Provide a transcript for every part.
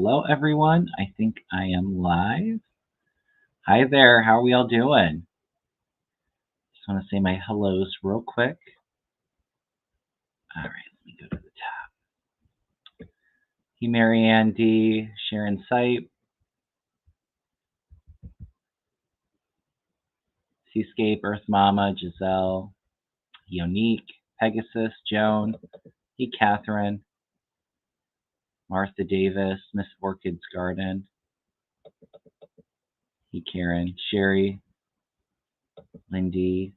Hello, everyone. I think I am live. Hi there. How are we all doing? Just want to say my hellos real quick. All right, let me go to the top. Hey, Marianne D, Sharon Sipe, Seascape, Earth Mama, Giselle, Yonique, Pegasus, Joan. Hey, Catherine, Martha Davis, Miss Orchid's Garden. Hey, Karen, Sherry, Lindy,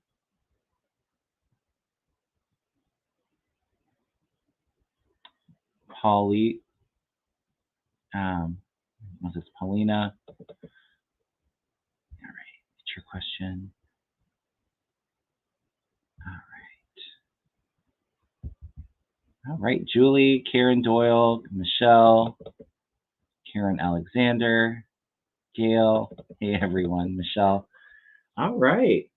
Polly, was this Paulina? All right, it's your question. All right, Julie, Karen Doyle, Michelle, Karen Alexander, Gail. Hey, everyone, Michelle. All right.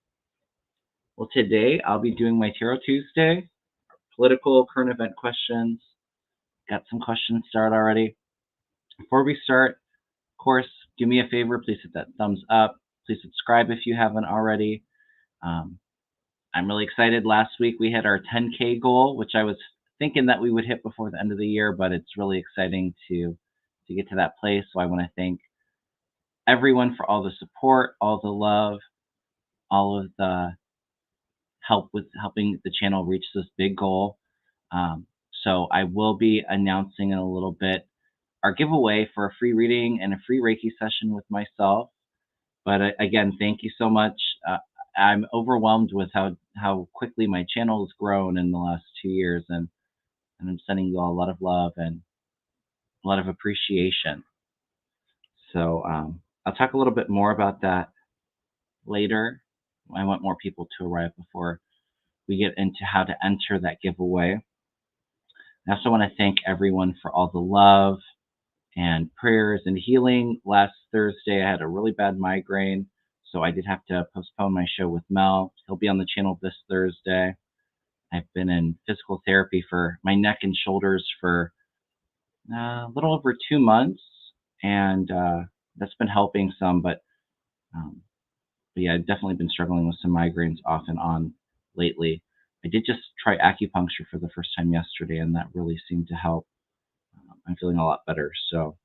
Well, today I'll be doing my Tarot Tuesday, political current event questions. Got some questions started already. Before we start, of course, do me a favor. Please hit that thumbs up. Please subscribe if you haven't already. I'm really excited. Last week we hit our 10K goal, which I was thinking that we would hit before the end of the year, but it's really exciting to get to that place. So I want to thank everyone for all the support, all the love, all of the help with helping the channel reach this big goal. So I will be announcing in a little bit our giveaway for a free reading and a free Reiki session with myself. But again, thank you so much. I'm overwhelmed with how quickly my channel has grown in the last 2 years, and I'm sending you all a lot of love and a lot of appreciation. So I'll talk a little bit more about that later. I want more people to arrive before we get into how to enter that giveaway. I also want to thank everyone for all the love and prayers and healing. Last Thursday, I had a really bad migraine, so I did have to postpone my show with Mel. He'll be on the channel this Thursday. I've been in physical therapy for my neck and shoulders for a little over 2 months, and that's been helping some, but yeah, I've definitely been struggling with some migraines off and on lately. I did just try acupuncture for the first time yesterday, and that really seemed to help. I'm feeling a lot better. So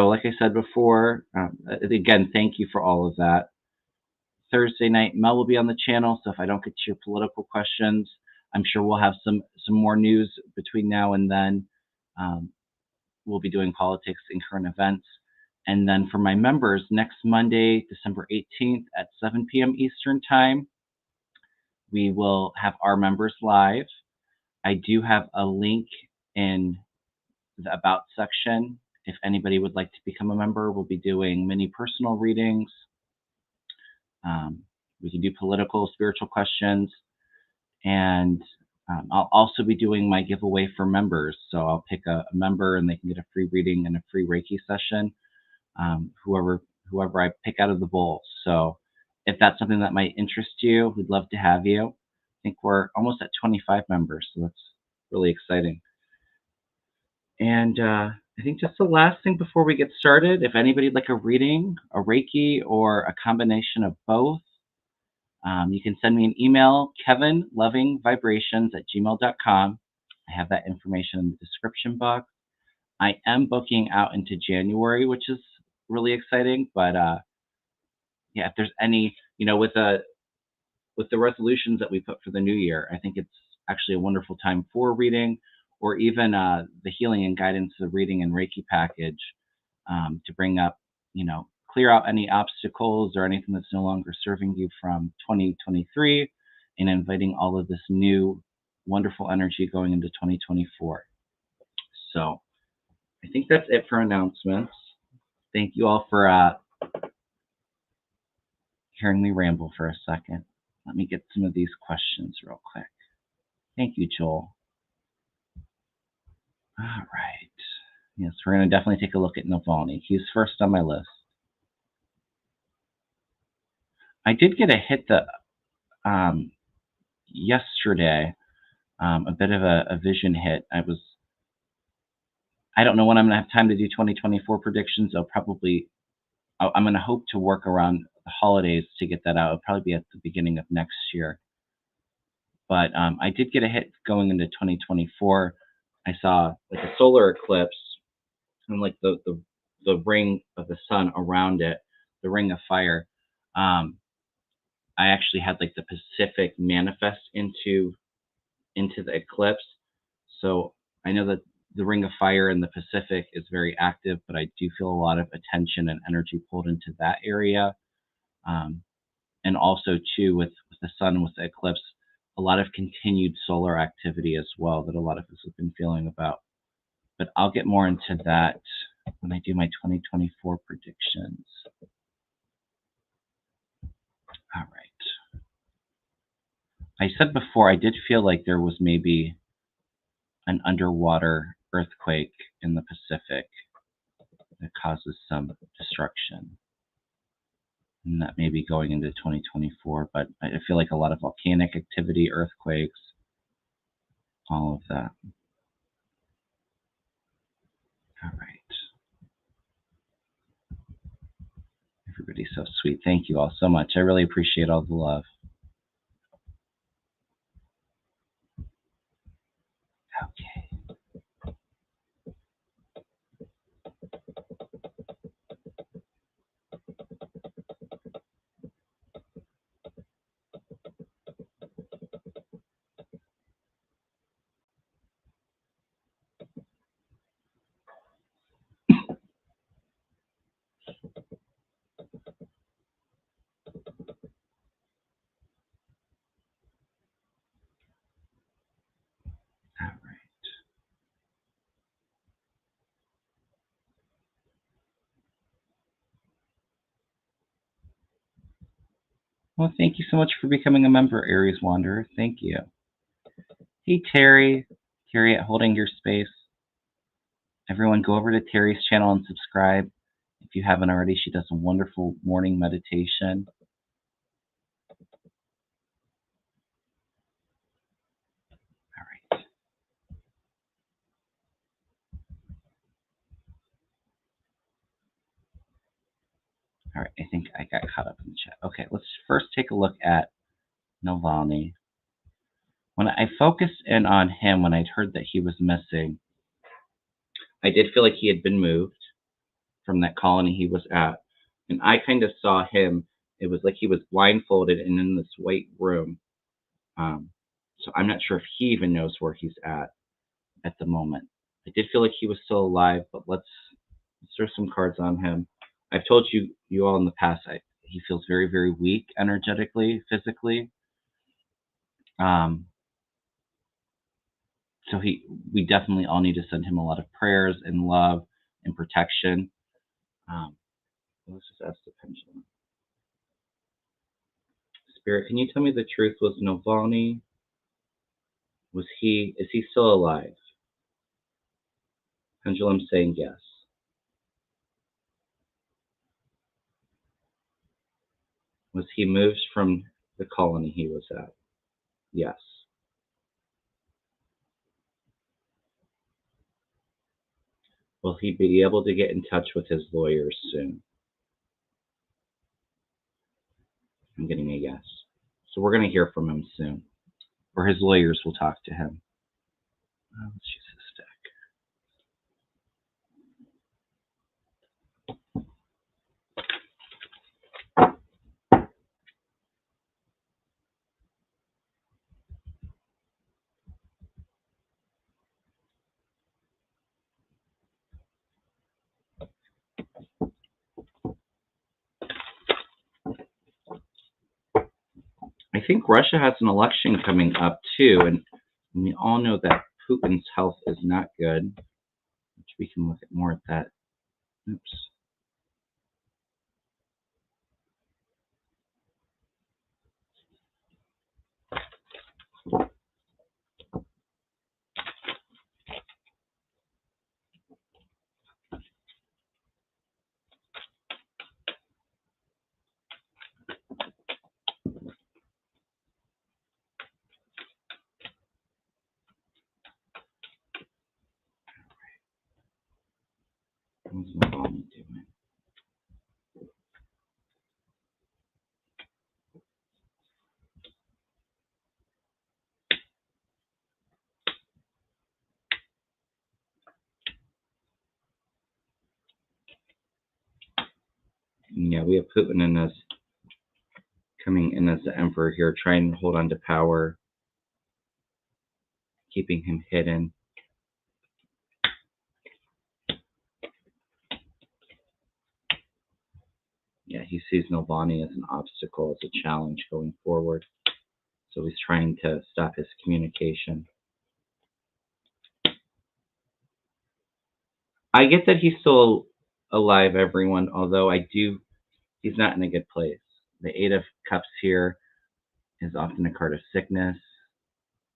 like I said before, again, thank you for all of that. Thursday night, Mel will be on the channel, so if I don't get to your political questions, I'm sure we'll have some more news between now and then. We'll be doing politics and current events. And then for my members, next Monday, December 18th at 7 p.m. Eastern Time, we will have our members live. I do have a link in the About section. If anybody would like to become a member, we'll be doing mini personal readings. We can do political, spiritual questions. And I'll also be doing my giveaway for members. So I'll pick a member and they can get a free reading and a free Reiki session. Whoever I pick out of the bowl. So if that's something that might interest you, we'd love to have you. I think we're almost at 25 members, so that's really exciting. And I think just the last thing before we get started, if anybody'd like a reading, a Reiki, or a combination of both, you can send me an email, kevinlovingvibrations@gmail.com. I have that information in the description box. I am booking out into January, which is really exciting, but yeah, if there's any, with the resolutions that we put for the new year, I think it's actually a wonderful time for reading, or even the healing and guidance of reading and Reiki package to bring up, clear out any obstacles or anything that's no longer serving you from 2023, and inviting all of this new wonderful energy going into 2024. So I think that's it for announcements. Thank you all for hearing me ramble for a second. Let me get some of these questions real quick. Thank you, Joel. All right. Yes, we're going to definitely take a look at Navalny. He's first on my list. I did get a hit yesterday, a bit of a vision hit. I don't know when I'm going to have time to do 2024 predictions. I'm going to hope to work around the holidays to get that out. It'll probably be at the beginning of next year. But I did get a hit going into 2024. I saw like a solar eclipse and like the ring of the sun around it, the ring of fire. I actually had like the Pacific manifest into the eclipse. So I know that the ring of fire in the Pacific is very active, but I do feel a lot of attention and energy pulled into that area. And also too with the sun, with the eclipse, a lot of continued solar activity as well that a lot of us have been feeling about. But I'll get more into that when I do my 2024 predictions. All right. I said before, I did feel like there was maybe an underwater earthquake in the Pacific that causes some destruction. And that may be going into 2024, but I feel like a lot of volcanic activity, earthquakes, all of that. All right. Everybody's so sweet. Thank you all so much. I really appreciate all the love. Okay. All right. Well, thank you so much for becoming a member, Aries Wanderer. Thank you. Hey, Terry. Terry at Holding Your Space. Everyone, go over to Terry's channel and subscribe. If you haven't already, she does a wonderful morning meditation. All right. All right, I think I got caught up in the chat. Okay, let's first take a look at Navalny. When I focused in on him, when I'd heard that he was missing, I did feel like he had been moved from that colony he was at. And I kind of saw him, it was like he was blindfolded and in this white room. So I'm not sure if he even knows where he's at the moment. I did feel like he was still alive, but let's throw some cards on him. I've told you all in the past, he feels very, very weak energetically, physically. So we definitely all need to send him a lot of prayers and love and protection. Let's just ask the pendulum. Spirit, can you tell me the truth? Was Navalny, is he still alive? Pendulum saying yes. Was he moved from the colony he was at? Yes. Will he be able to get in touch with his lawyers soon? I'm getting a yes. So we're going to hear from him soon. Or his lawyers will talk to him. Let's use this deck. I think Russia has an election coming up too, and we all know that Putin's health is not good, which we can look at more at that. Oops. What's Navalny doing? Yeah, we have Putin coming in as the emperor here, trying to hold on to power, keeping him hidden. Yeah, he sees Navalny as an obstacle, as a challenge going forward. So he's trying to stop his communication. I get that he's still alive, everyone, although he's not in a good place. The Eight of Cups here is often a card of sickness.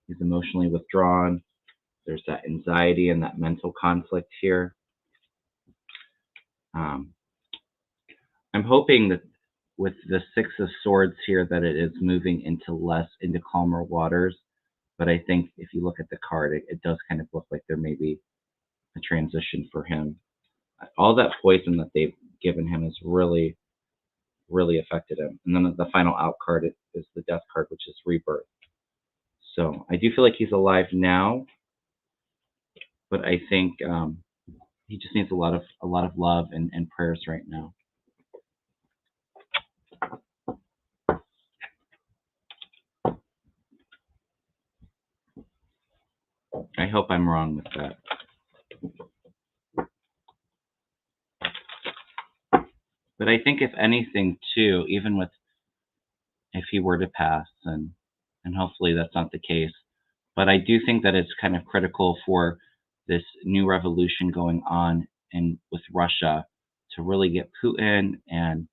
He's emotionally withdrawn. There's that anxiety and that mental conflict here. Um, I'm hoping that with the Six of Swords here that it is moving into calmer waters. But I think if you look at the card, it does kind of look like there may be a transition for him. All that poison that they've given him has really, really affected him. And then the final out card is the Death card, which is rebirth. So I do feel like he's alive now, but I think he just needs a lot of love and prayers right now. I hope I'm wrong with that. But I think if anything too, even with if he were to pass and hopefully that's not the case, but I do think that it's kind of critical for this new revolution going on with Russia to really get Putin and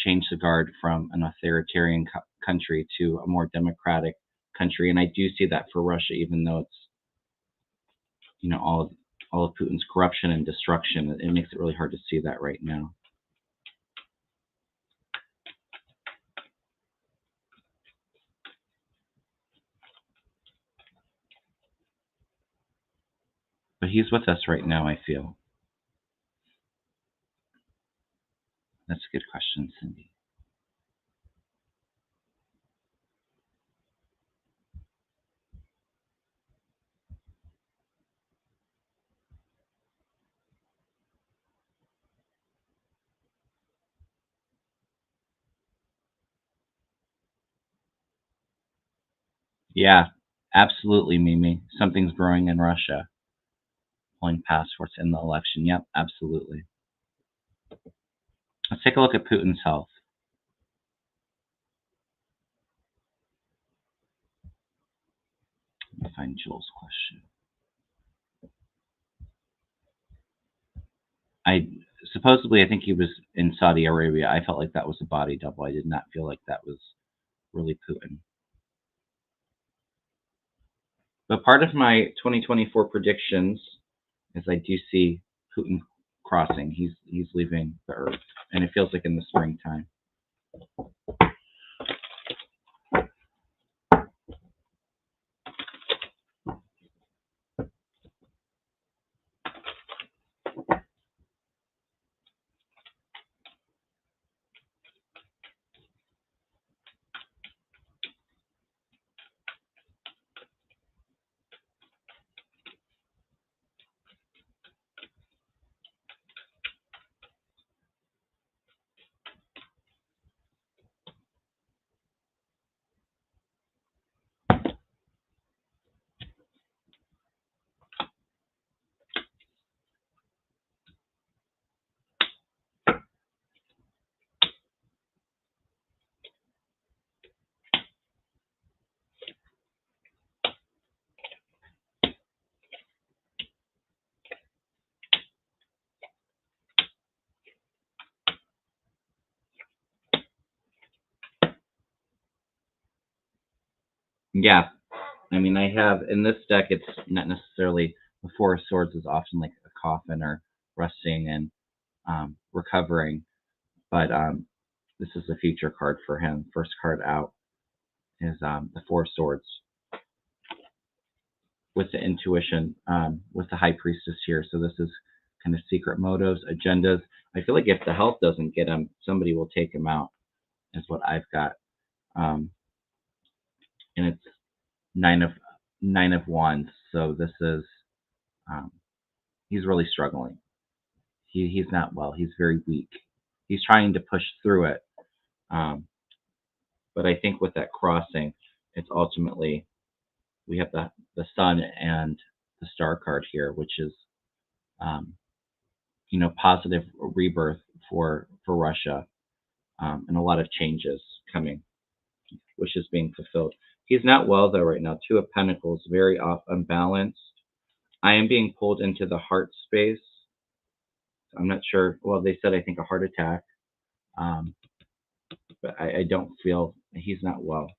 change the guard from an authoritarian country to a more democratic country. And I do see that for Russia, even though it's all of Putin's corruption and destruction. It makes it really hard to see that right now. But he's with us right now, I feel. That's a good question, Cindy. Yeah, absolutely, Mimi. Something's growing in Russia. Pulling passports in the election. Yep, absolutely. Let's take a look at Putin's health. Let me find Joel's question. I think he was in Saudi Arabia. I felt like that was a body double. I did not feel like that was really Putin. But part of my 2024 predictions is I do see Putin crossing. He's leaving the Earth, and it feels like in the springtime. Yeah, I mean, I have in this deck. It's not necessarily the Four of Swords is often like a coffin or resting and recovering, but this is a future card for him. First card out is the Four of Swords with the intuition with the High Priestess here. So this is kind of secret motives, agendas. I feel like if the health doesn't get him, somebody will take him out, is what I've got. And it's nine of wands. So this is he's really struggling. He's not well. He's very weak. He's trying to push through it. But I think with that crossing, it's ultimately we have the sun and the star card here, which is positive rebirth for Russia, and a lot of changes coming, which is being fulfilled. He's not well though right now. Two of Pentacles, very off, unbalanced. I am being pulled into the heart space. I'm not sure. Well, they said I think a heart attack, but I don't feel he's not well.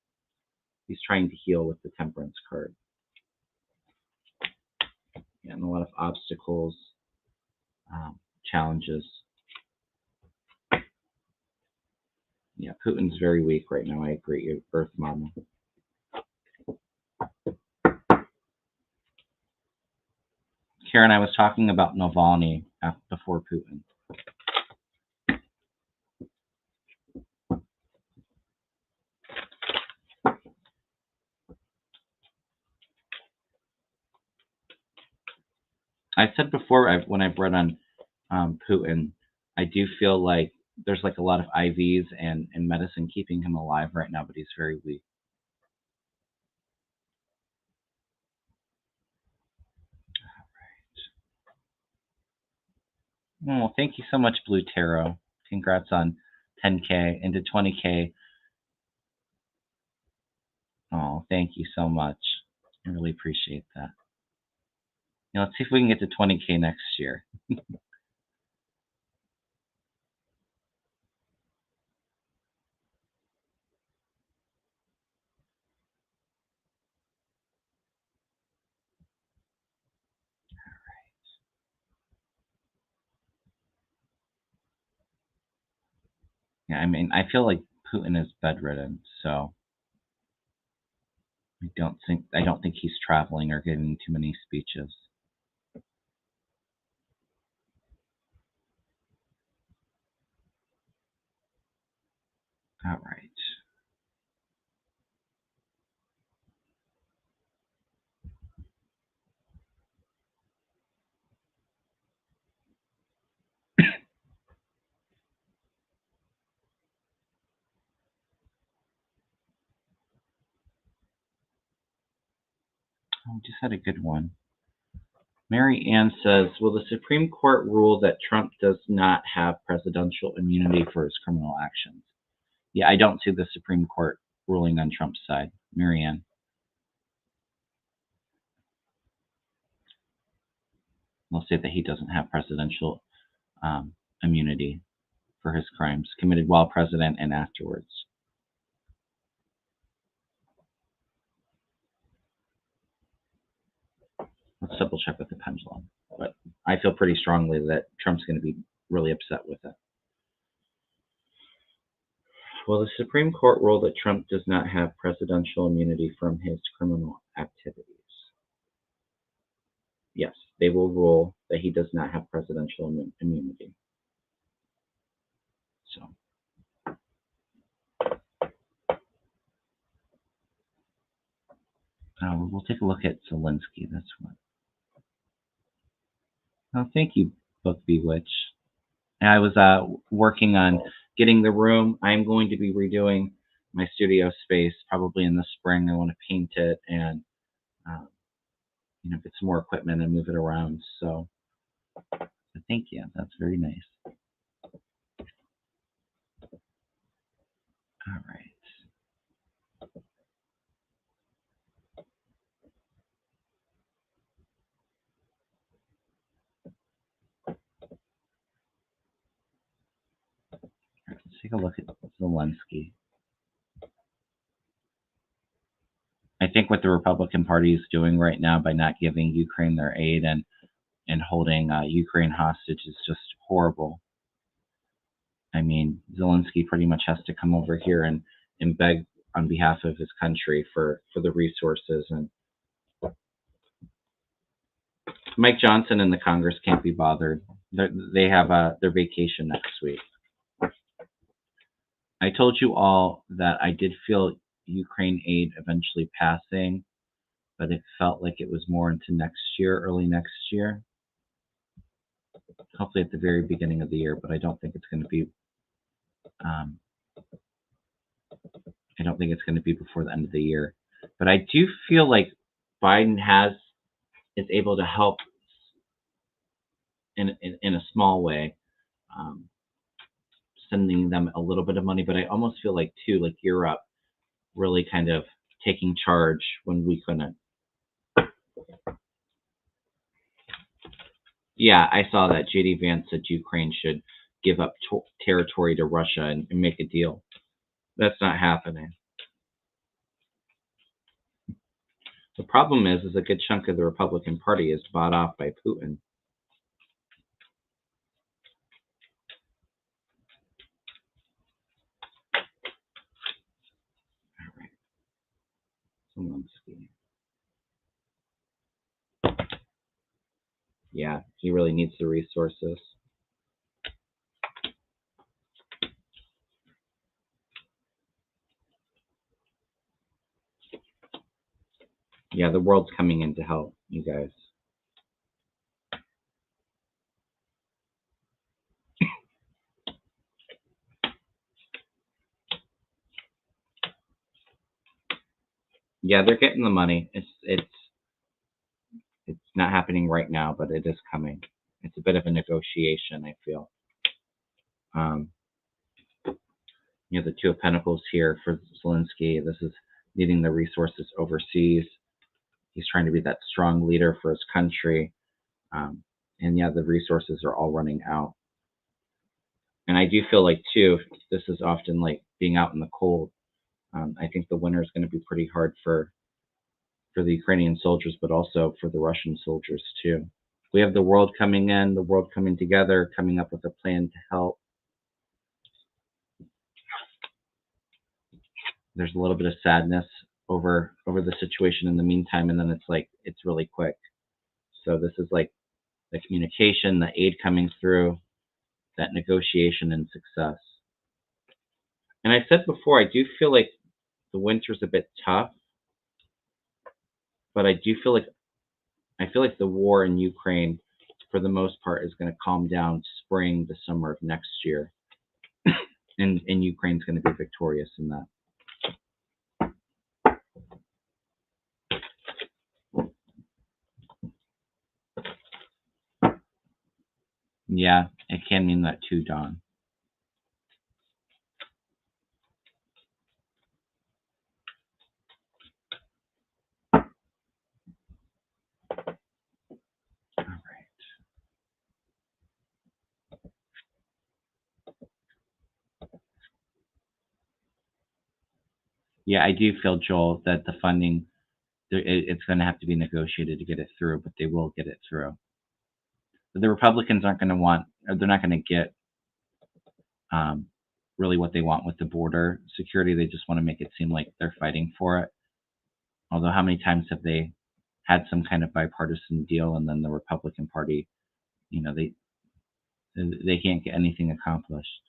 He's trying to heal with the Temperance card. Yeah, and a lot of obstacles, challenges. Yeah, Putin's very weak right now. I agree. Earth Mama. Karen, I was talking about Navalny before Putin. I said before when I've read on Putin, I do feel like there's like a lot of IVs and medicine keeping him alive right now, but he's very weak. All right. Well, thank you so much, Blue Tarot. Congrats on 10K into 20K. Oh, thank you so much. I really appreciate that. Let's see if we can get to 20K next year. Yeah, I mean, I feel like Putin is bedridden, so I don't think he's traveling or giving too many speeches. All right. Oh, we just had a good one. Mary Ann says, will the Supreme Court rule that Trump does not have presidential immunity for his criminal actions? Yeah, I don't see the Supreme Court ruling on Trump's side. Mary Ann. We'll say that he doesn't have presidential immunity for his crimes committed while president and afterwards. Let's double check with the pendulum. But I feel pretty strongly that Trump's going to be really upset with it. Will the Supreme Court rule that Trump does not have presidential immunity from his criminal activities? Yes, they will rule that he does not have presidential immunity. So, we'll take a look at Zelensky. That's one. Oh, thank you, Book Bewitch. I was working on getting the room. I'm going to be redoing my studio space probably in the spring. I want to paint it and get some more equipment and move it around. So thank you. That's very nice. All right. Let's take a look at Zelensky. I think what the Republican Party is doing right now by not giving Ukraine their aid and holding Ukraine hostage is just horrible. I mean, Zelensky pretty much has to come over here and beg on behalf of his country for the resources. And Mike Johnson and the Congress can't be bothered. They have their vacation next week. I told you all that I did feel Ukraine aid eventually passing, but it felt like it was more into next year, early next year. Hopefully at the very beginning of the year, but I don't think it's going to be. I don't think it's going to be before the end of the year. But I do feel like Biden is able to help in a small way, sending them a little bit of money. But I almost feel like too, like Europe really kind of taking charge when we couldn't. Yeah, I saw that. JD Vance said Ukraine should give up territory to Russia and make a deal. That's not happening. The problem is a good chunk of the Republican Party is bought off by Putin. All right. Yeah, he really needs the resources. Yeah, the world's coming in to help you guys. Yeah, they're getting the money. It's not happening right now, but it is coming. It's a bit of a negotiation, I feel. The Two of Pentacles here for Zelensky. This is needing the resources overseas. He's trying to be that strong leader for his country. And yeah, the resources are all running out. And I do feel like, too, this is often like being out in the cold. I think the winter is going to be pretty hard for the Ukrainian soldiers, but also for the Russian soldiers, too. We have the world coming in, the world coming together, coming up with a plan to help. There's a little bit of sadness over the situation in the meantime, and then it's really quick. So this is like the communication, the aid coming through, that negotiation and success. And I said before, I do feel like the winter's a bit tough, but I feel like the war in Ukraine, for the most part, is going to calm down spring to summer of next year, and Ukraine's going to be victorious in that. Yeah, it can mean that too, Don. All right. Yeah, I do feel, Joel, that the funding, it's going to have to be negotiated to get it through, but they will get it through. But the Republicans aren't going to want, or they're not going to get really what they want with the border security. They just want to make it seem like they're fighting for it. Although how many times have they had some kind of bipartisan deal and then the Republican Party, they can't get anything accomplished.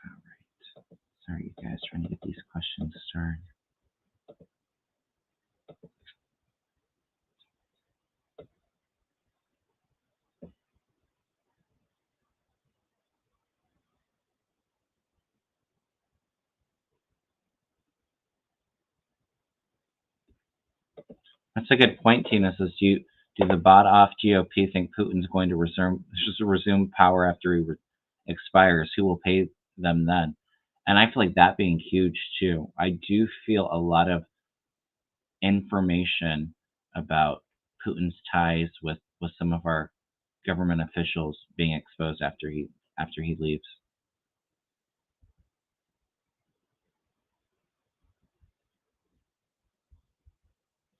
All right. Sorry, you guys, trying to get these questions started. That's a good point, Tina says. Do the bought-off GOP think Putin's going to resume power after he expires? Who will pay them then? And I feel like that being huge too. I do feel a lot of information about Putin's ties with some of our government officials being exposed after he leaves.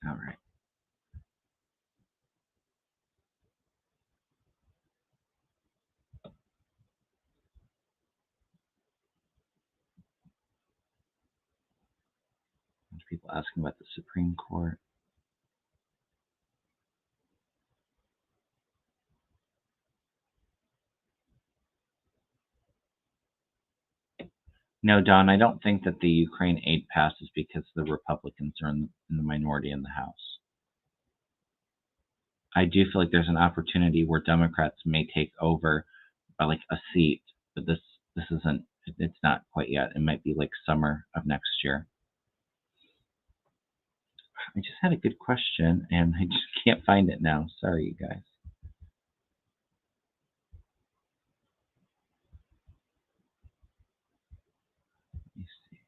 All right. People asking about the Supreme Court. No, Don, I don't think that the Ukraine aid passes because the Republicans are in the minority in the House. I do feel like there's an opportunity where Democrats may take over by like a seat, but this isn't. It's not quite yet. It might be like summer of next year. I just had a good question and I just can't find it now. Sorry, you guys. Let me see.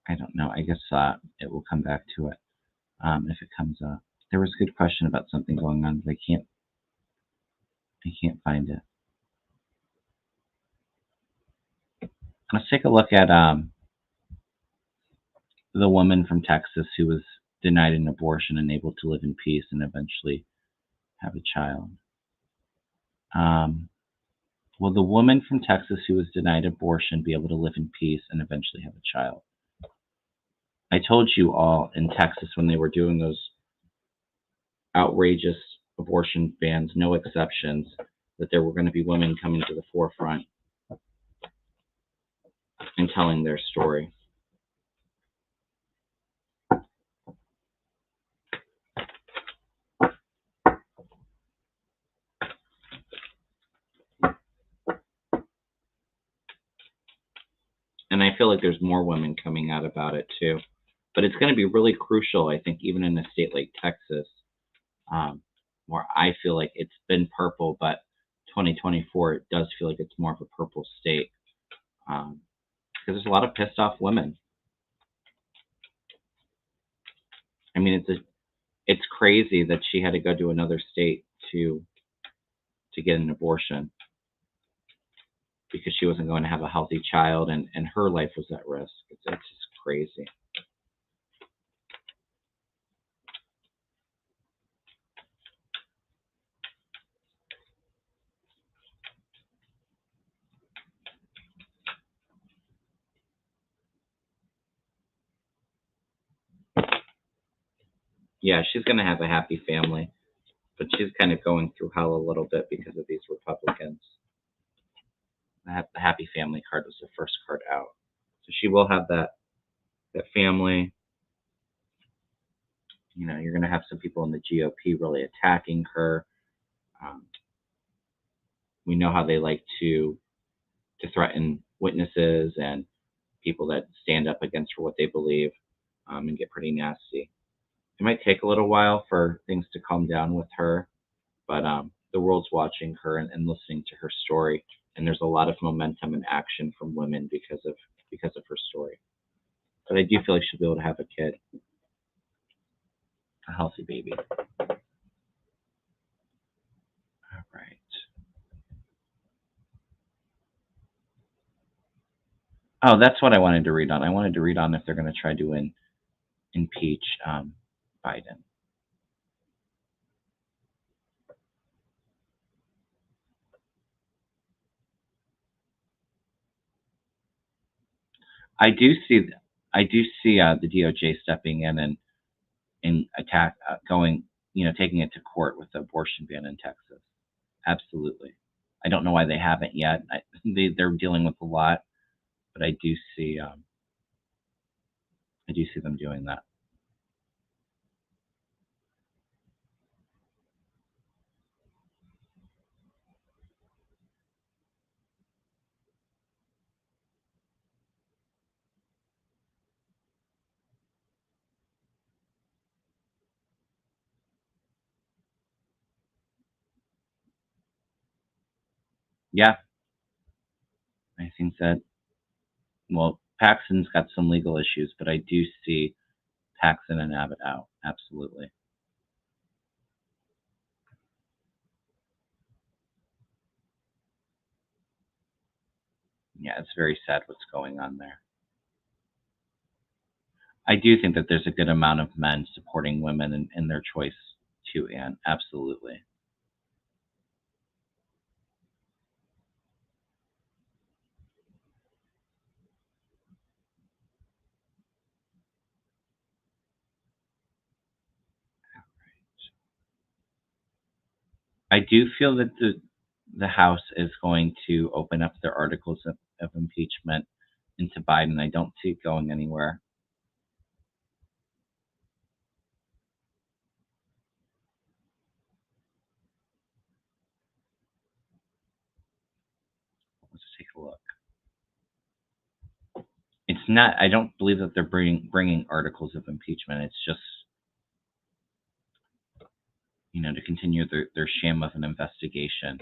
I don't know. I guess it will come back to it if it comes up. There was a good question about something going on, but I can't find it. Let's take a look at the woman from Texas who was denied an abortion and able to live in peace and eventually have a child. Will the woman from Texas who was denied abortion be able to live in peace and eventually have a child? I told you all in Texas when they were doing those outrageous abortion bans, no exceptions, that there were going to be women coming to the forefront and telling their story. And I feel like there's more women coming out about it too. But it's going to be really crucial, I think, even in a state like Texas, where I feel like it's been purple, but 2024, it does feel like it's more of a purple state. Because there's a lot of pissed off women. I mean, it's crazy that she had to go to another state to get an abortion because she wasn't going to have a healthy child and her life was at risk. It's just crazy. Yeah, she's going to have a happy family, but she's kind of going through hell a little bit because of these Republicans. The happy family card was the first card out. So she will have that family. You know, you're going to have some people in the GOP really attacking her. We know how they like to threaten witnesses and people that stand up against for what they believe, and get pretty nasty. It might take a little while for things to calm down with her, but the world's watching her and listening to her story, and there's a lot of momentum and action from women because of her story. But I do feel like she'll be able to have a kid, a healthy baby. All right. Oh, that's what I wanted to read on. I wanted to read on if they're going to try to impeach Biden. I do see the DOJ stepping in and going, taking it to court with the abortion ban in Texas. Absolutely. I don't know why they haven't yet. They're dealing with a lot, but I do see them doing that. Yeah, I think that. Well, Paxton's got some legal issues, but I do see Paxton and Abbott out. Absolutely. Yeah, it's very sad what's going on there. I do think that there's a good amount of men supporting women in their choice too, Anne. Absolutely. I do feel that the House is going to open up their articles of impeachment into Biden. I don't see it going anywhere. Let's take a look. It's not. I don't believe that they're bringing articles of impeachment. It's just, to continue their sham of an investigation.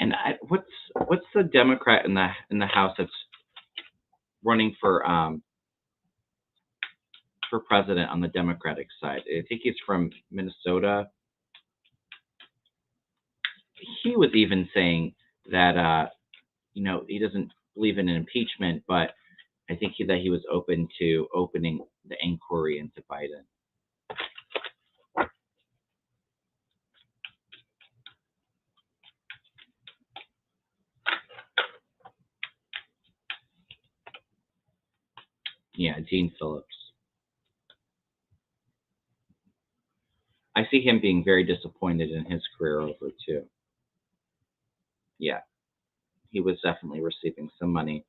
And what's the Democrat in the House that's running for president on the Democratic side? I think he's from Minnesota. He was even saying that he doesn't believe in an impeachment, but I think that he was open to opening the inquiry into Biden. Yeah, Dean Phillips. I see him being very disappointed in his career over too. Yeah, he was definitely receiving some money.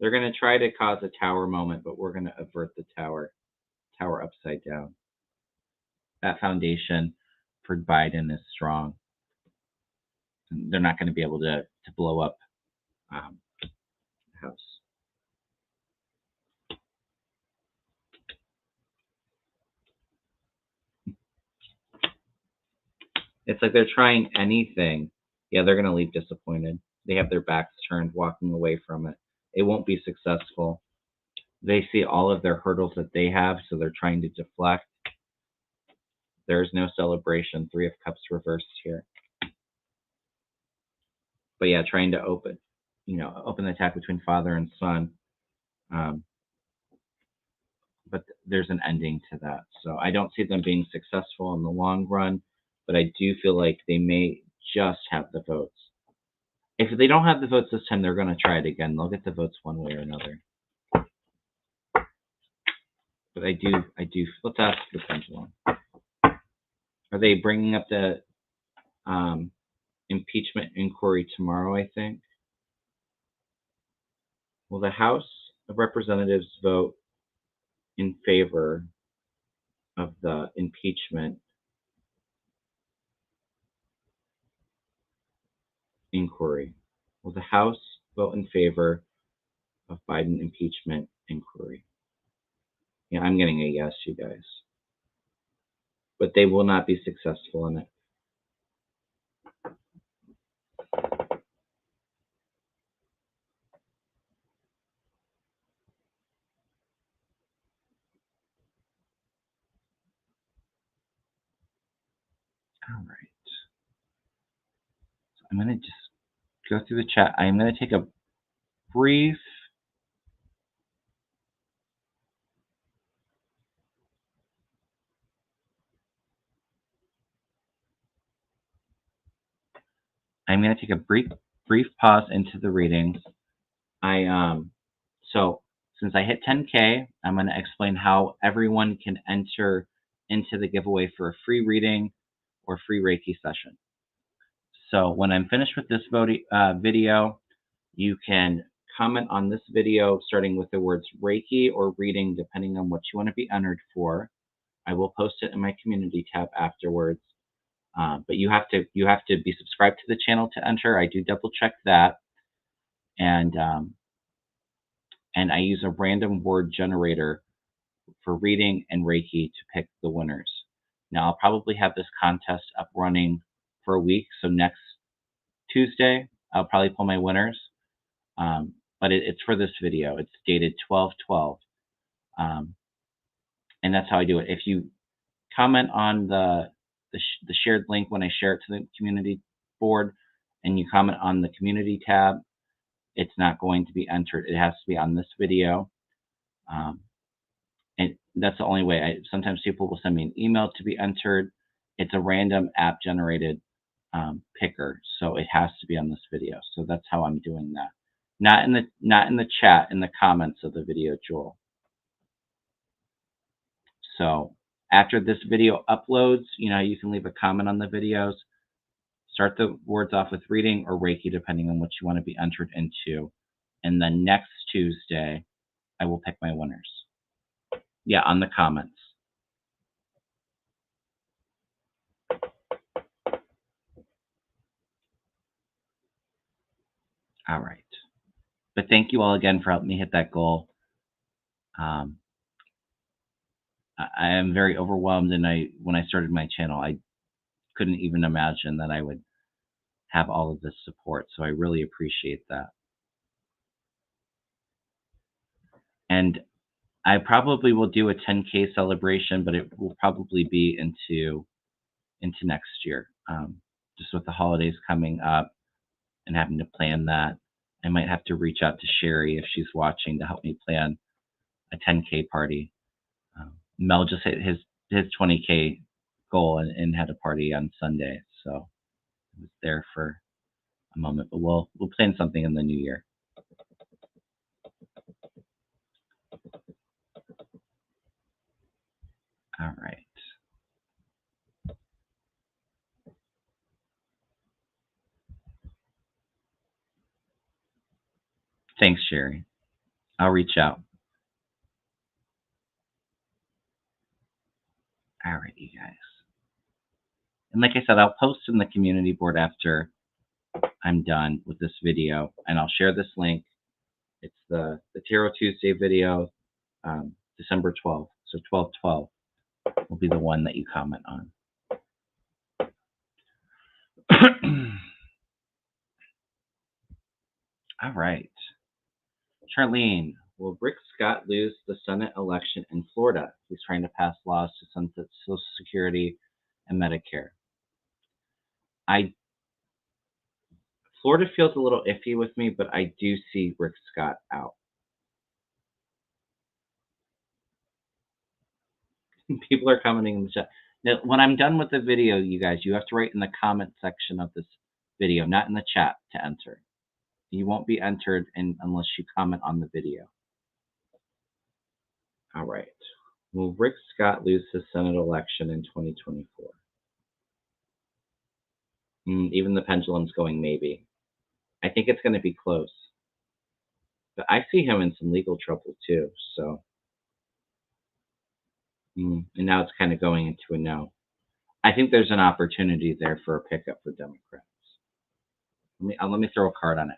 They're going to try to cause a tower moment, but we're going to avert the tower upside down. That foundation for Biden is strong. They're not going to be able to blow up the House. It's like they're trying anything. Yeah, they're going to leave disappointed. They have their backs turned, walking away from it. It won't be successful. They see all of their hurdles that they have, so they're trying to deflect. There's no celebration. Three of Cups reversed here. But yeah, trying to open the attack between father and son. But there's an ending to that. So I don't see them being successful in the long run, but I do feel like they may just have the votes. If they don't have the votes this time, they're going to try it again. They'll get the votes one way or another. But I do. Let's ask the pendulum. Are they bringing up the impeachment inquiry tomorrow? I think. Will the House of Representatives vote in favor of the impeachment inquiry? Will the House vote in favor of Biden impeachment inquiry? Yeah, I'm getting a yes, you guys. But they will not be successful in it. All right. So I'm going to just go through the chat. I'm going to take a brief brief pause into the readings. So since I hit 10K, I'm going to explain how everyone can enter into the giveaway for a free reading or free Reiki session. So when I'm finished with this video, you can comment on this video starting with the words Reiki or reading, depending on what you want to be entered for. I will post it in my community tab afterwards. But you have to be subscribed to the channel to enter. I do double check that, and and I use a random word generator for reading and Reiki to pick the winners. Now, I'll probably have this contest up running for a week, so next Tuesday, I'll probably pull my winners. But it's for this video. It's dated 12/12, and that's how I do it. If you comment on the shared link when I share it to the community board, and you comment on the community tab, it's not going to be entered. It has to be on this video, and that's the only way. Sometimes people will send me an email to be entered. It's a random app generated picker, so it has to be on this video. So that's how I'm doing that. Not in the chat, in the comments of the video, Joel. So after this video uploads, you can leave a comment on the videos. Start the words off with reading or Reiki, depending on what you want to be entered into. And then next Tuesday, I will pick my winners. Yeah, on the comments. All right. But thank you all again for helping me hit that goal. I am very overwhelmed, and when I started my channel, I couldn't even imagine that I would have all of this support. So I really appreciate that. And I probably will do a 10K celebration, but it will probably be into next year. Just with the holidays coming up and having to plan that, I might have to reach out to Sherry if she's watching to help me plan a 10K party. Mel just hit his 20K goal and had a party on Sunday, so I was there for a moment. But we'll plan something in the new year. All right. Thanks, Sherry. I'll reach out. All right, you guys. And like I said, I'll post in the community board after I'm done with this video, and I'll share this link. It's the Tarot Tuesday video, December 12th. So 12/12 will be the one that you comment on. All right. Charlene, will Rick Scott lose the Senate election in Florida? He's trying to pass laws to sunset Social Security and Medicare. Florida feels a little iffy with me, but I do see Rick Scott out. People are commenting in the chat. Now, when I'm done with the video, you guys, you have to write in the comment section of this video, not in the chat, to enter. You won't be entered unless you comment on the video. All right. Will Rick Scott lose his Senate election in 2024? Even the pendulum's going maybe. I think it's going to be close. But I see him in some legal trouble too, so. And now it's kind of going into a no. I think there's an opportunity there for a pickup for Democrats. Let me throw a card on it.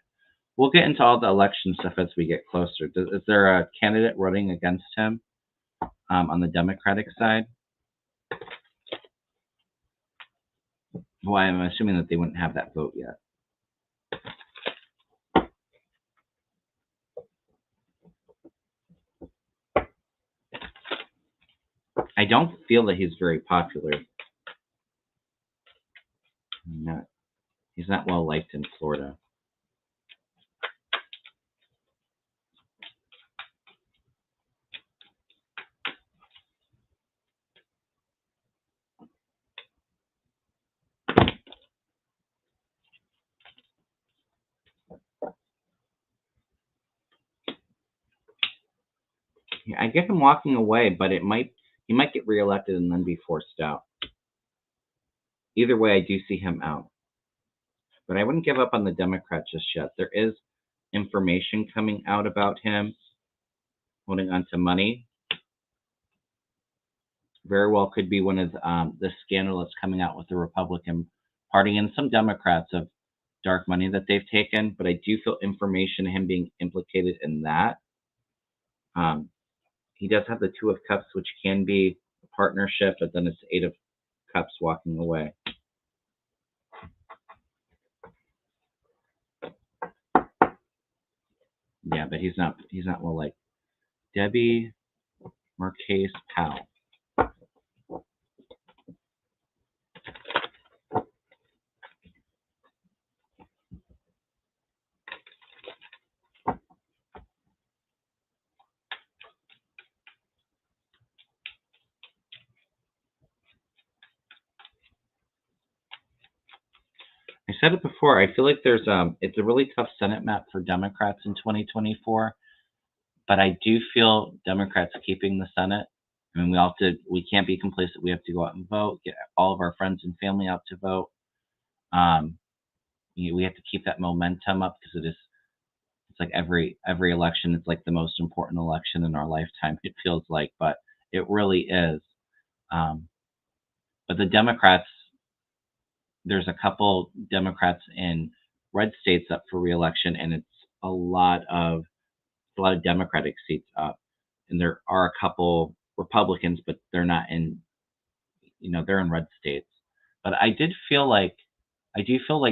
We'll get into all the election stuff as we get closer. Is there a candidate running against him on the Democratic side? Well, I'm assuming that they wouldn't have that vote yet. I don't feel that he's very popular. He's not well liked in Florida. I get him walking away, but he might get reelected and then be forced out. Either way, I do see him out. But I wouldn't give up on the Democrat just yet. There is information coming out about him holding on to money. Very well could be one of the scandal that's coming out with the Republican Party and some Democrats of dark money that they've taken. But I do feel information of him being implicated in that He does have the Two of Cups, which can be a partnership, but then it's Eight of Cups walking away. Yeah, but he's not well like Debbie Marquez Powell. I said it before. I feel like there's it's a really tough Senate map for Democrats in 2024, but I do feel Democrats keeping the Senate. I mean, we can't be complacent. We have to go out and vote, get all of our friends and family out to vote. We have to keep that momentum up because it's like every election. It's like the most important election in our lifetime. It feels like, but it really is. But the Democrats, there's a couple Democrats in red states up for reelection, and it's a lot of Democratic seats up, and there are a couple Republicans, but they're not in, they're in red states. But I do feel like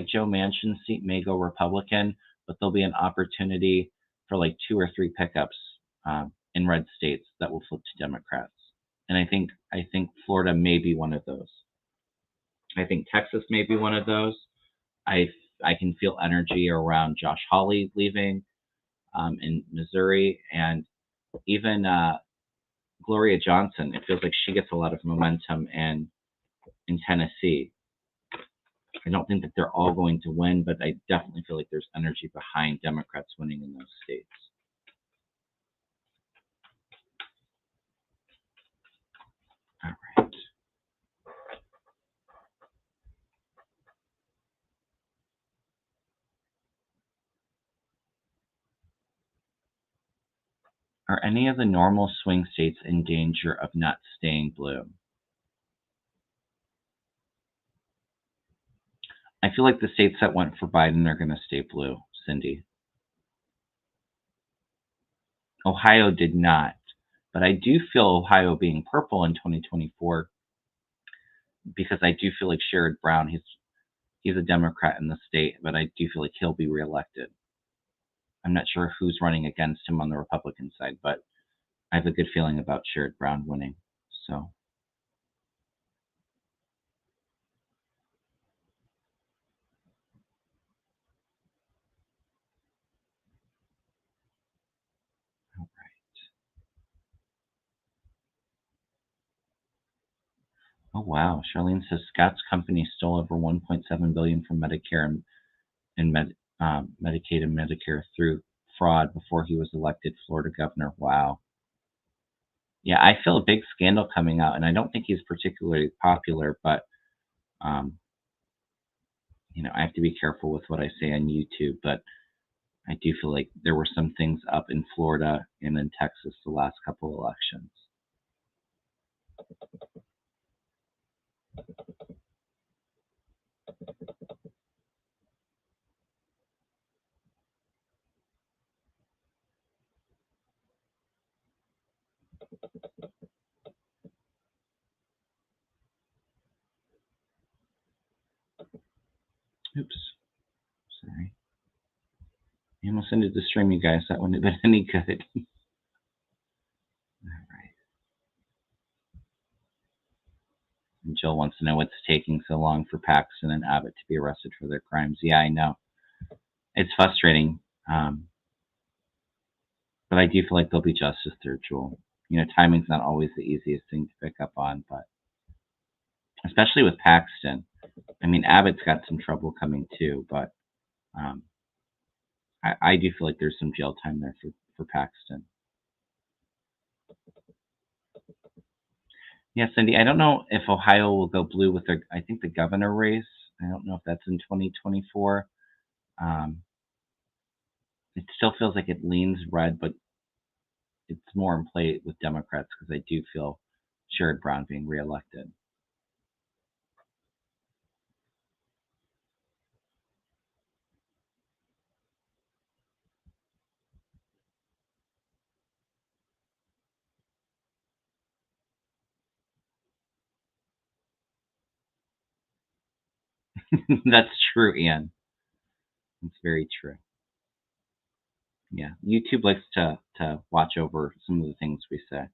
Joe Manchin's seat may go Republican, but there'll be an opportunity for like 2 or 3 pickups in red states that will flip to Democrats, and I think Florida may be one of those. I think Texas may be one of those. I can feel energy around Josh Hawley leaving in Missouri, and even Gloria Johnson. It feels like she gets a lot of momentum in Tennessee. I don't think that they're all going to win, but I definitely feel like there's energy behind Democrats winning in those states. All right. Are any of the normal swing states in danger of not staying blue? I feel like the states that went for Biden are going to stay blue, Cindy. Ohio did not, but I do feel Ohio being purple in 2024 because I do feel like Sherrod Brown, he's a Democrat in the state, but I do feel like he'll be reelected. I'm not sure who's running against him on the Republican side, but I have a good feeling about Sherrod Brown winning. So, all right. Oh wow, Charlene says Scott's company stole over 1.7 billion from Medicare and Medicaid and Medicare through fraud before he was elected Florida governor. Wow. Yeah, I feel a big scandal coming out, and I don't think he's particularly popular, but um, I have to be careful with what I say on YouTube. But I do feel like there were some things up in Florida and in Texas the last couple elections. Oops, sorry. I almost ended the stream, you guys. That wouldn't have been any good. All right. And Jill wants to know what's taking so long for Paxton and Abbott to be arrested for their crimes. Yeah, I know. It's frustrating. But I do feel like there'll be justice there, Jewel. Timing's not always the easiest thing to pick up on, but especially with Paxton. I mean, Abbott's got some trouble coming too, but um, I do feel like there's some jail time there for Paxton. Yeah, Cindy, I don't know if Ohio will go blue with I think the governor race. I don't know if that's in 2024. It still feels like it leans red, but it's more in play with Democrats because I do feel Sherrod Brown being reelected. That's true, Ian. It's very true. Yeah, YouTube likes to watch over some of the things we say.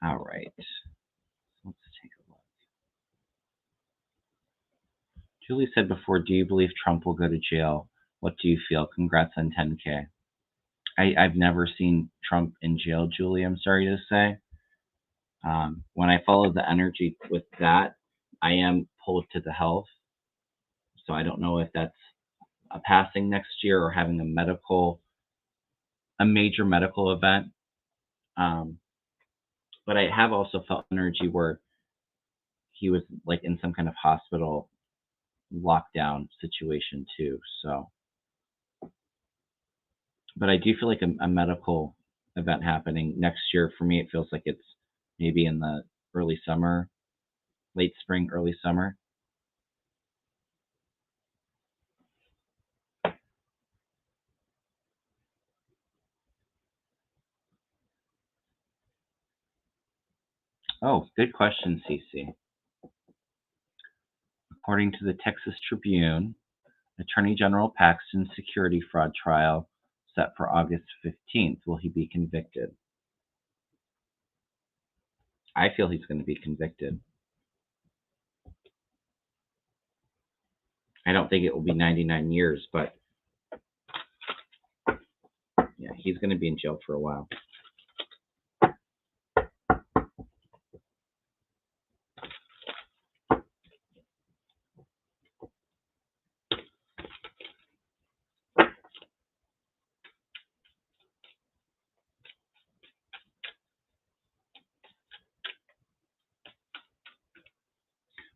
All right, let's take a look. Julie said before, do you believe Trump will go to jail? What do you feel? Congrats on 10K. I've never seen Trump in jail, Julie, I'm sorry to say. When I follow the energy with that, I am pulled to the health. So I don't know if that's a passing next year or having a major medical event. But I have also felt energy where he was like in some kind of hospital lockdown situation too. So, but I do feel like a medical event happening next year. For me, it feels like it's maybe in the early summer, late spring, early summer. Oh, good question, Cece. According to the Texas Tribune, Attorney General Paxton's security fraud trial set for August 15th. Will he be convicted? I feel he's going to be convicted. I don't think it will be 99 years, but yeah, he's going to be in jail for a while.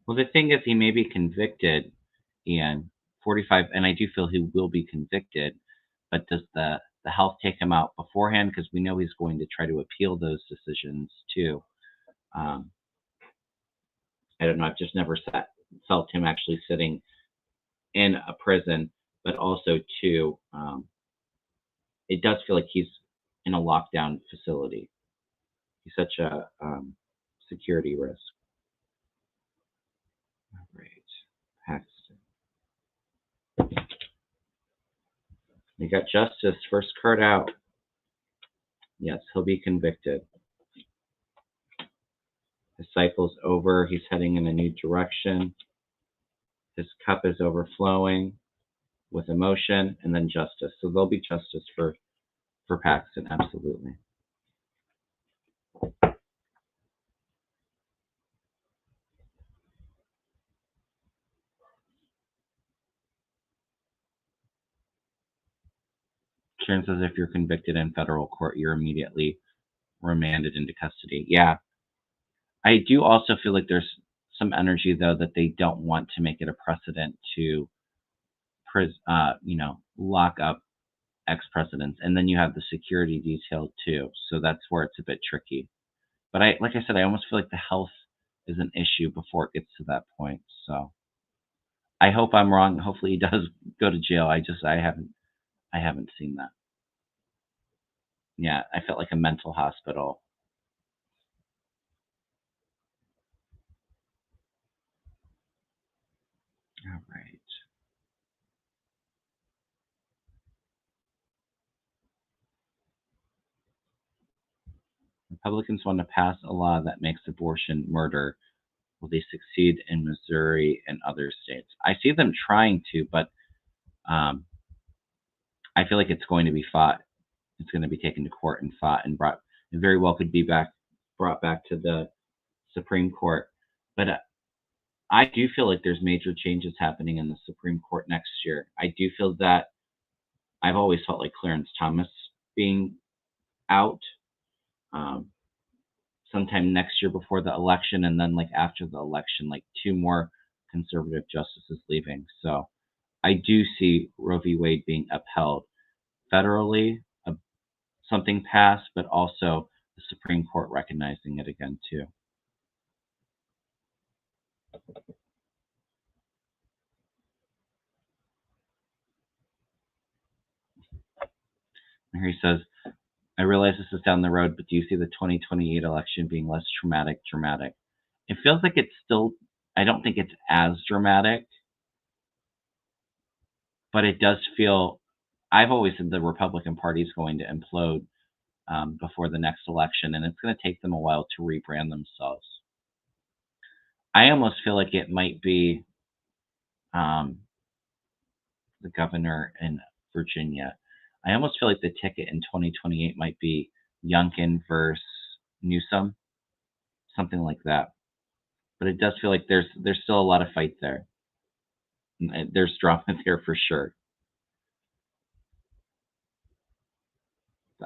Well, the thing is, he may be convicted, Ian, 45, and I do feel he will be convicted, but does the health take him out beforehand? Because we know he's going to try to appeal those decisions too. Um, I don't know. I've just never felt him actually sitting in a prison, but also too, it does feel like he's in a lockdown facility. He's such a security risk. All right, Paxton. We got justice. First card out. Yes, he'll be convicted. His cycle's over. He's heading in a new direction. His cup is overflowing with emotion, and then justice. So there'll be justice for Paxton, absolutely. Sharon says if you're convicted in federal court, you're immediately remanded into custody. Yeah. I do also feel like there's some energy, though, that they don't want to make it a precedent to, lock up ex-presidents. And then you have the security detail, too. So that's where it's a bit tricky. But like I said, I almost feel like the health is an issue before it gets to that point. So I hope I'm wrong. Hopefully he does go to jail. I haven't seen that. Yeah, I felt like a mental hospital. All right. Republicans want to pass a law that makes abortion murder. Will they succeed in Missouri and other states? I see them trying to, but um, I feel like it's going to be fought. It's going to be taken to court and fought and brought. It very well could be brought back to the Supreme Court. But I do feel like there's major changes happening in the Supreme Court next year. I do feel that I've always felt like Clarence Thomas being out um, sometime next year before the election, and then like after the election, like two more conservative justices leaving. So I do see Roe v. Wade being upheld federally, something passed, but also the Supreme Court recognizing it again too. And here he says, I realize this is down the road, but do you see the 2028 election being less dramatic? It feels like it's still I don't think it's as dramatic, but it does feel. I've always said the Republican Party is going to implode before the next election, and it's going to take them a while to rebrand themselves. I almost feel like it might be um, the governor in Virginia. I almost feel like the ticket in 2028 might be Youngkin versus Newsom, something like that. But it does feel like there's still a lot of fight there. There's drama there for sure.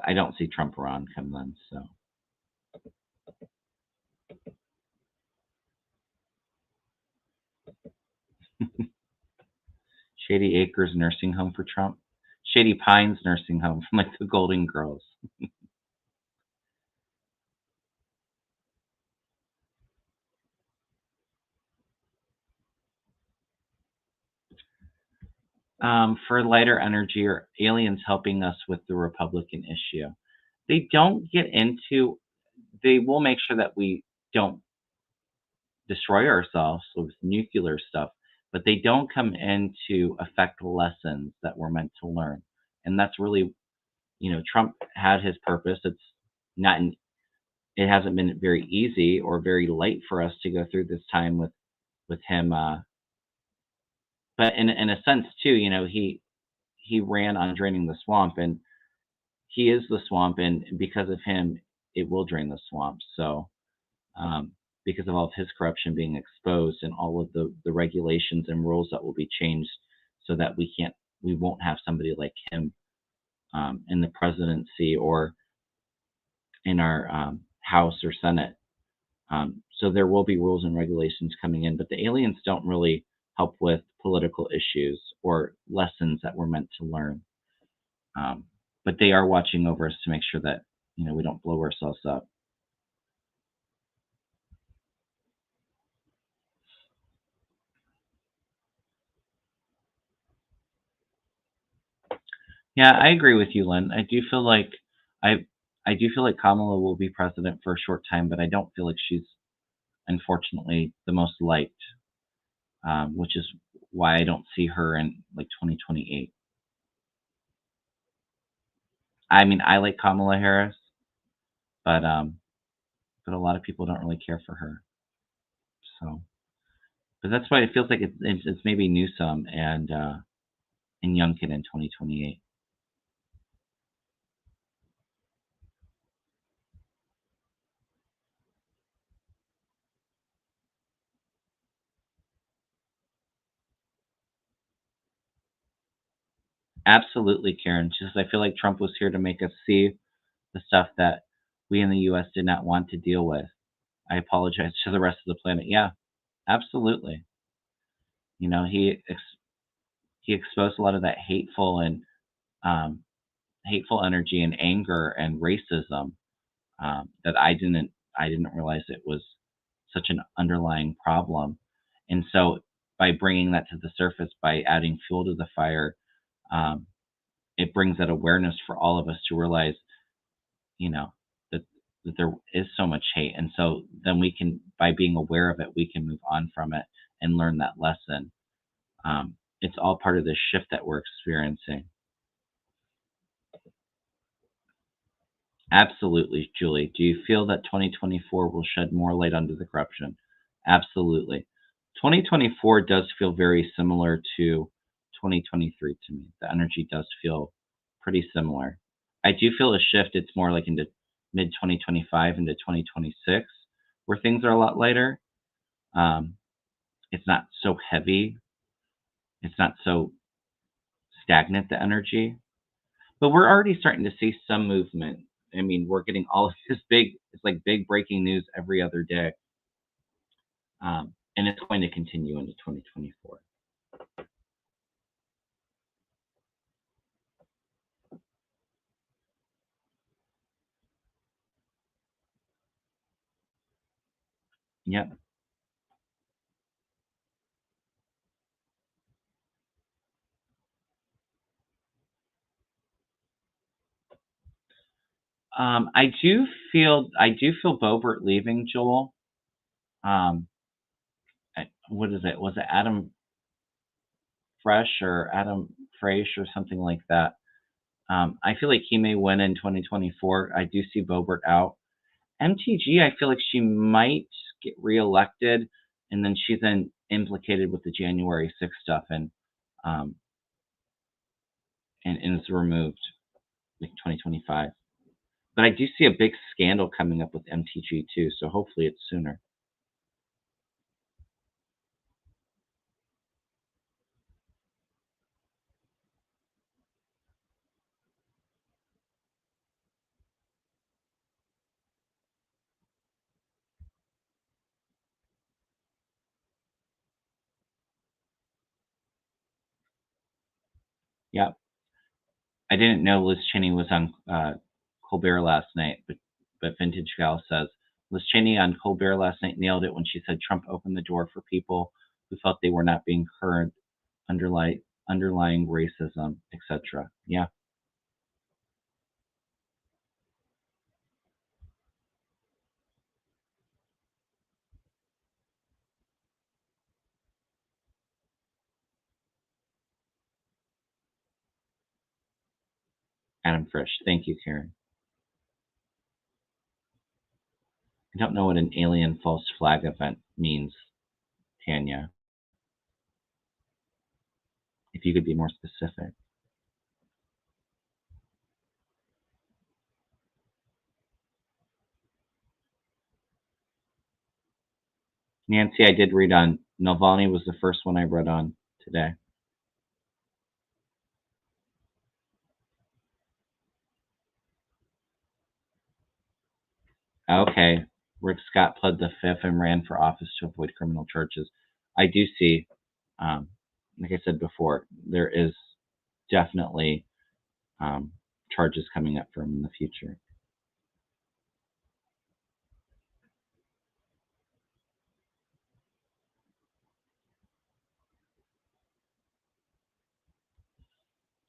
I don't see Trump around come then. So Shady Acres nursing home for Trump, Shady Pines nursing home from like the Golden Girls. For lighter energy or aliens helping us with the Republican issue. They don't get into. They will make sure that we don't destroy ourselves with nuclear stuff, but they don't come in to affect lessons that we're meant to learn. And that's really, Trump had his purpose. Not, an, it hasn't been very easy or very light for us to go through this time with him. But in a sense too, he ran on draining the swamp, and he is the swamp, and because of him, it will drain the swamp. So because of all of his corruption being exposed and all of the regulations and rules that will be changed so that we won't have somebody like him in the presidency or in our House or Senate. So there will be rules and regulations coming in, but the aliens don't really help with political issues or lessons that we're meant to learn. Um, but they are watching over us to make sure that we don't blow ourselves up. Yeah, I agree with you, Lynn. I I do feel like Kamala will be president for a short time, but I don't feel like she's unfortunately the most liked, which is why I don't see her in like 2028. I mean, I like Kamala Harris, but but a lot of people don't really care for her. So, but that's why it feels like it's maybe Newsom and Youngkin in 2028. Absolutely, Karen. Just I feel like Trump was here to make us see the stuff that we in the U.S. did not want to deal with. I apologize to the rest of the planet. Yeah, absolutely. You know, he exposed a lot of that um, hateful energy and anger and racism that I didn't realize it was such an underlying problem. And so by bringing that to the surface, by adding fuel to the fire, um, it brings that awareness for all of us to realize, you know, that that there is so much hate, and so then we can, by being aware of it, we can move on from it and learn that lesson. It's all part of this shift that we're experiencing. Absolutely, Julie. Do you feel that 2024 will shed more light onto the corruption? Absolutely. 2024 does feel very similar to 2023 to me. The energy does feel pretty similar. I do feel a shift. It's more like into mid 2025 into 2026, where things are a lot lighter. Um, it's not so heavy. It's not so stagnant, the energy. But we're already starting to see some movement. I mean, we're getting all of this it's like big breaking news every other day. And it's going to continue into 2024. Yep. I do feel Bobert leaving, Joel. Um, what is it? Was it Adam Fresh or Adam Fraish or something like that? I feel like he may win in 2024. I do see Boebert out. MTG, I feel like she might get reelected, and then she's then implicated with the January 6th stuff, um, and is removed like 2025. But I do see a big scandal coming up with MTG too, so hopefully it's sooner. Yeah, I didn't know Liz Cheney was on Colbert last night, but Vintage Gal says Liz Cheney on Colbert last night nailed it when she said Trump opened the door for people who felt they were not being heard, underlying racism, etc. Yeah, Adam Frisch. Thank you, Karen. I don't know what an alien false flag event means, Tanya. If you could be more specific. Nancy, I did read on Navalny was the first one I read on today. Okay. Rick Scott pled the fifth and ran for office to avoid criminal charges. I do see, um, like I said before, there is definitely charges coming up for him in the future.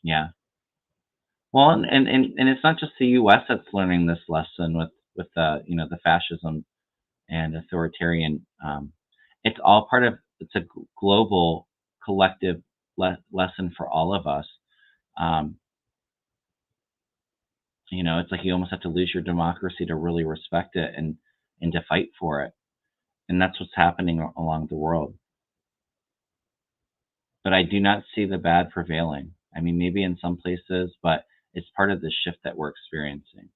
Yeah. Well, and it's not just the U.S. that's learning this lesson with the fascism and authoritarian. It's all part of it's a global collective lesson for all of us. Um, it's like you almost have to lose your democracy to really respect it and to fight for it, and that's what's happening along the world. But I do not see the bad prevailing. I mean, maybe in some places, but it's part of the shift that we're experiencing.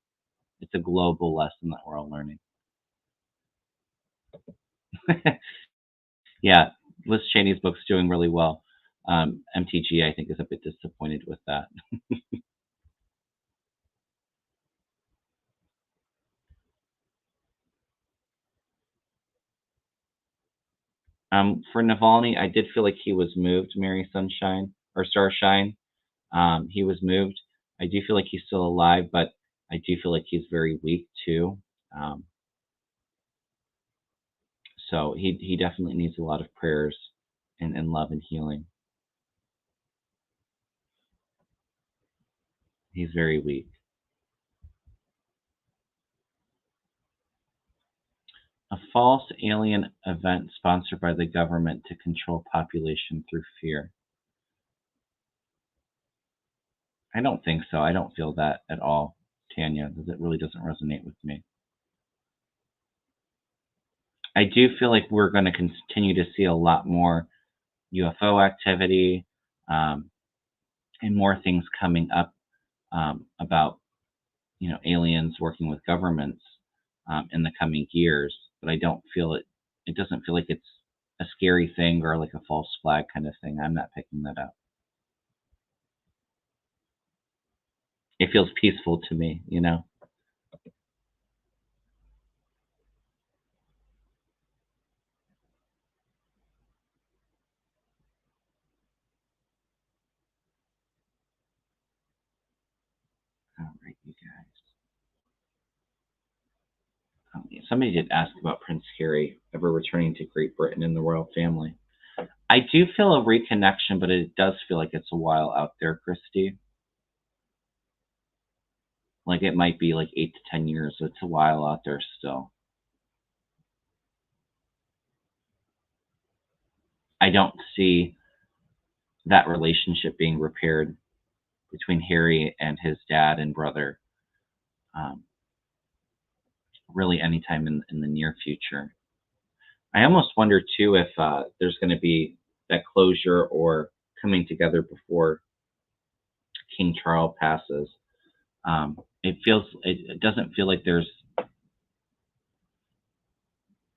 It's a global lesson that we're all learning. Yeah, Liz Cheney's book's doing really well. MTG, I think, is a bit disappointed with that. For Navalny, I did feel like he was moved, Mary Sunshine or Starshine. He was moved. I do feel like he's still alive, but I do feel like he's very weak too. Um, so he definitely needs a lot of prayers and love and healing. He's very weak. A false alien event sponsored by the government to control population through fear. I don't think so. I don't feel that at all, Tanya. It really doesn't resonate with me. I do feel like we're going to continue to see a lot more UFO activity, um, and more things coming up about aliens working with governments in the coming years. But I don't feel it. It doesn't feel like it's a scary thing or like a false flag kind of thing. I'm not picking that up. It feels peaceful to me. All right, you guys. Somebody did ask about Prince Harry ever returning to Great Britain in the royal family. I do feel a reconnection, but it does feel like it's a while out there, Christy. Like it might be like 8 to 10 years. So it's a while out there still. I don't see that relationship being repaired between Harry and his dad and brother really anytime in the near future. I almost wonder too if there's going to be that closure or coming together before King Charles passes. It doesn't feel like there's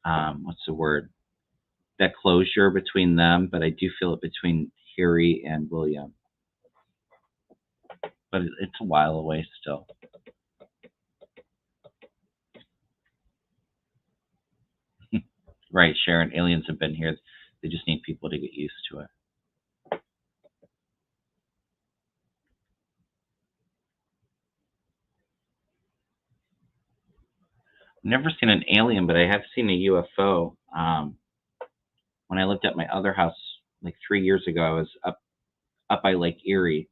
what's the word, that closure between them, but I do feel it between Harry and William. But it's a while away still. Right, Sharon. Aliens have been here. They just need people to get used to it. I've never seen an alien, but I have seen a UFO. When I lived at my other house like 3 years ago, I was up by Lake Erie,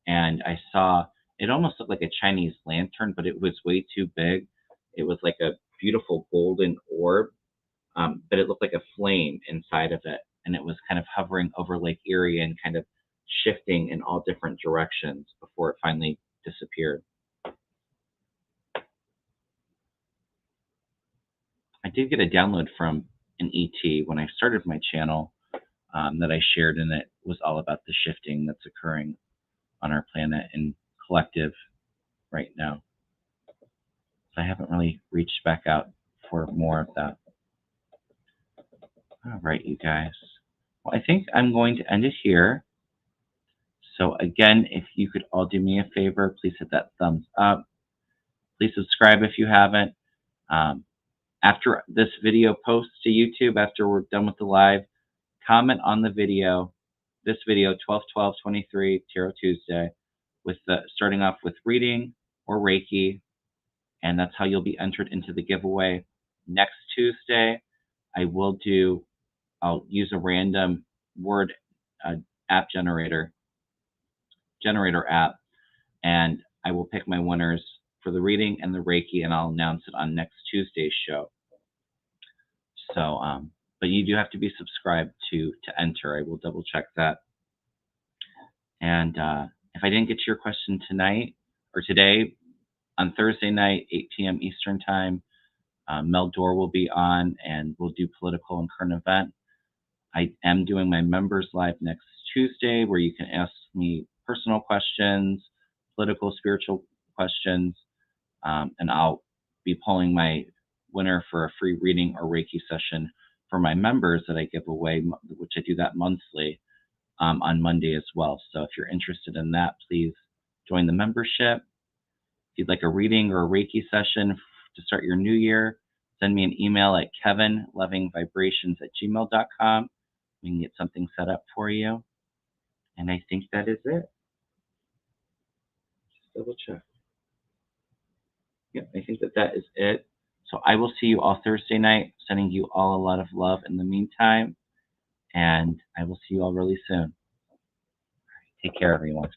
and I saw it almost looked like a Chinese lantern, but it was way too big. It was like a beautiful golden orb, but it looked like a flame inside of it, and it was kind of hovering over Lake Erie and kind of shifting in all different directions before it finally disappeared. I did get a download from an ET when I started my channel that I shared, and it was all about the shifting that's occurring on our planet and collective right now. So I haven't really reached back out for more of that. All right, you guys. Well, I think I'm going to end it here. So again, if you could all do me a favor, please hit that thumbs up. Please subscribe if you haven't. After this video posts to YouTube, after we're done with the live, comment on the video, this video, 12/12/23, Tarot Tuesday, with starting off with reading or Reiki, and that's how you'll be entered into the giveaway. Next Tuesday, I'll use a random word app generator app, and I will pick my winners for the reading and the Reiki, and I'll announce it on next Tuesday's show. So, but you do have to be subscribed to enter. I will double check that. And if I didn't get to your question tonight or today, on Thursday night, 8 p.m. Eastern Time, Mel Dore will be on, and we'll do political and current event. I am doing my members live next Tuesday, where you can ask me personal questions, political, spiritual questions, and I'll be pulling my winner for a free reading or Reiki session for my members that I give away, which I do that monthly on Monday as well. So if you're interested in that, please join the membership. If you'd like a reading or a Reiki session to start your new year, send me an email at kevinlovingvibrations@gmail.com. We can get something set up for you. And I think that is it. Just double check. Yep, I think that is it. So I will see you all Thursday night, sending you all a lot of love in the meantime. And I will see you all really soon. Take care, everyone.